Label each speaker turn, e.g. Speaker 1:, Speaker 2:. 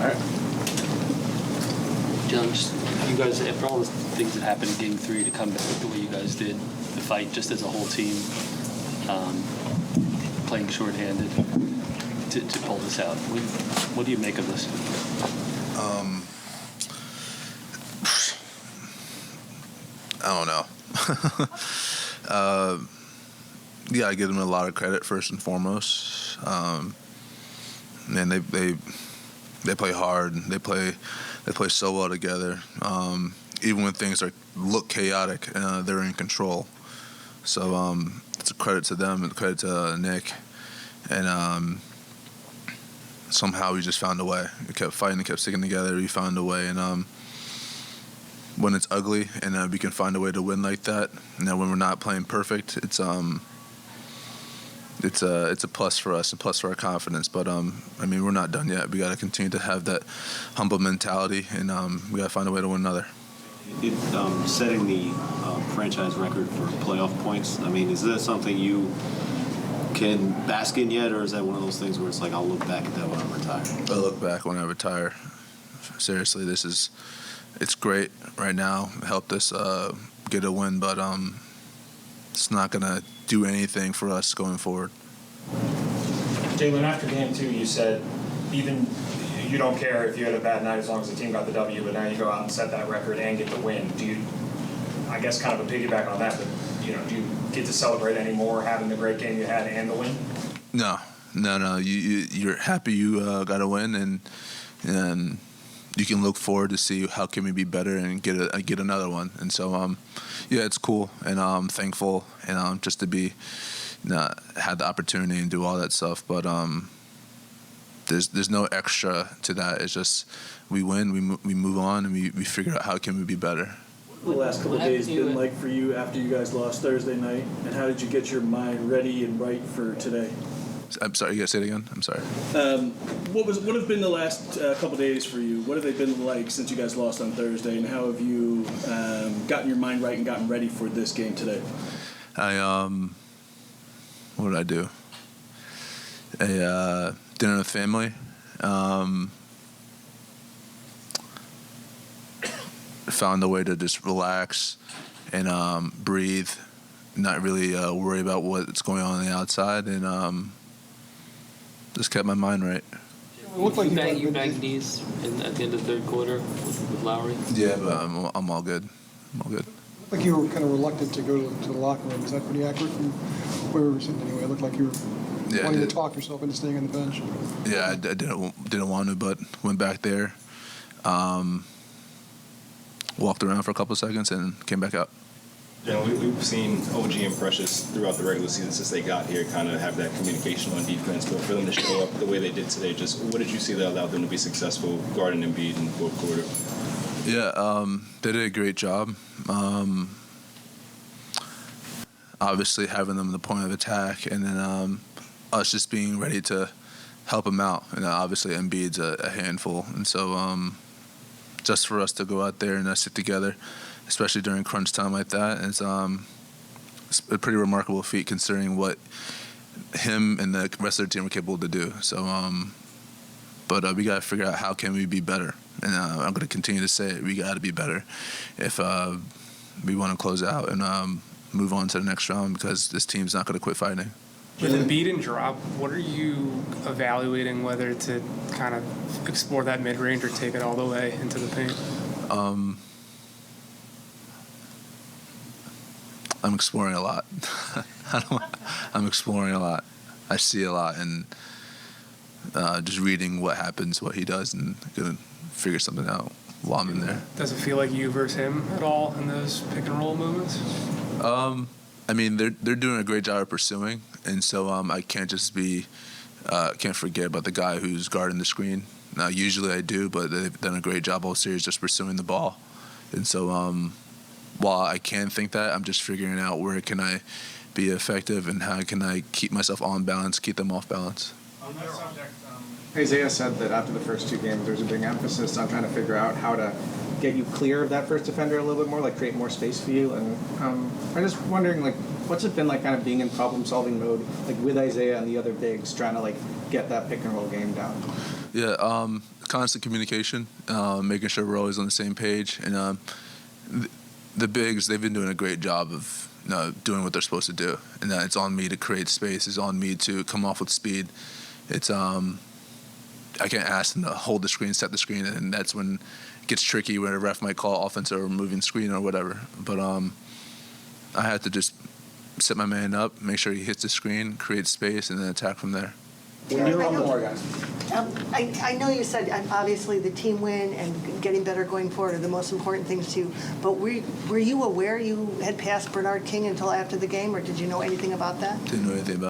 Speaker 1: All right.
Speaker 2: Jalen, just you guys, after all the things that happened in Game 3, to come back the way you guys did, the fight just as a whole team, playing shorthanded to pull this out. What do you make of this?
Speaker 3: I don't know. Yeah, I give them a lot of credit first and foremost. And they play hard. They play so well together. Even when things look chaotic, they're in control. So it's a credit to them and a credit to Nick. And somehow we just found a way. We kept fighting, we kept sticking together. We found a way. And when it's ugly and we can find a way to win like that, and then when we're not playing perfect, it's a plus for us and plus for our confidence. But I mean, we're not done yet. We got to continue to have that humble mentality, and we got to find a way to win another.
Speaker 4: Setting the franchise record for playoff points. I mean, is that something you can bask in yet, or is that one of those things where it's like I'll look back at that when I retire?
Speaker 3: I'll look back when I retire. Seriously, it's great right now. It helped us get a win, but it's not gonna do anything for us going forward.
Speaker 1: Jalen, after Game 2, you said even you don't care if you had a bad night as long as the team got the W, but now you go out and set that record and get the win. Do you, I guess kind of a piggyback on that, but do you get to celebrate any more having the great game you had and the win?
Speaker 3: No. You're happy you got a win, and you can look forward to see how can we be better and get another one. And so yeah, it's cool, and I'm thankful, and just to be had the opportunity and do all that stuff. But there's no extra to that. It's just we win, we move on, and we figure out how can we be better.
Speaker 5: The last couple of days been like for you after you guys lost Thursday night, and how did you get your mind ready and right for today?
Speaker 3: I'm sorry, you gotta say it again? I'm sorry.
Speaker 5: What have been the last couple of days for you? What have they been like since you guys lost on Thursday, and how have you gotten your mind right and gotten ready for this game today?
Speaker 3: What did I do? A dinner with family. Found a way to just relax and breathe, not really worry about what's going on the outside, and just kept my mind right.
Speaker 2: It looked like you banged knees at the end of the third quarter with Lowry.
Speaker 3: Yeah, but I'm all good. I'm all good.
Speaker 6: Like you were kind of reluctant to go to the locker room. Is that pretty accurate from where we were sitting anyway? It looked like you were wanting to talk yourself into staying on the bench.
Speaker 3: Yeah, I didn't want to, but went back there, walked around for a couple of seconds, and came back out.
Speaker 7: Yeah, we've seen OG and Precious throughout the regular season since they got here kind of have that communication on defense, but for them to show up the way they did today, just what did you see that allowed them to be successful guarding Embiid in the fourth quarter?
Speaker 3: Yeah, they did a great job. Obviously having them in the point of attack, and then us just being ready to help them out. And obviously Embiid's a handful, and so just for us to go out there and stick together, especially during crunch time like that, it's a pretty remarkable feat considering what him and the rest of the team were capable to do. So, but we got to figure out how can we be better, and I'm going to continue to say it. We got to be better if we want to close out and move on to the next round, because this team's not going to quit fighting.
Speaker 8: With Embiid and drop, what are you evaluating whether to kind of explore that mid-range or take it all the way into the paint?
Speaker 3: I'm exploring a lot. I'm exploring a lot. I see a lot, and just reading what happens, what he does, and gonna figure something out while I'm in there.
Speaker 8: Does it feel like you versus him at all in those pick and roll moments?
Speaker 3: I mean, they're doing a great job of pursuing, and so I can't just can't forget about the guy who's guarding the screen. Usually I do, but they've done a great job all series just pursuing the ball, and so while I can think that, I'm just figuring out where can I be effective and how can I keep myself on balance, keep them off balance.
Speaker 9: On that subject, Isaiah said that after the first two games, there's a big emphasis on trying to figure out how to get you clear of that first defender a little bit more, like create more space for you. And I'm just wondering, like, what's it been like kind of being in problem-solving mode, like with Isaiah and the other bigs, trying to like get that pick and roll game down?
Speaker 3: Yeah, constant communication, making sure we're always on the same page, and the bigs, they've been doing a great job of doing what they're supposed to do, and it's on me to create space. It's on me to come off with speed. It's I can't ask them to hold the screen, set the screen, and that's when it gets tricky when a ref might call offensive or moving screen or whatever. But I had to just set my man up, make sure he hits the screen, create space, and then attack from there.
Speaker 10: I know you said obviously the team win and getting better going forward are the most important things to you, but were you aware you had passed Bernard King until after the game, or did you know anything about that?
Speaker 3: Didn't know anything about it.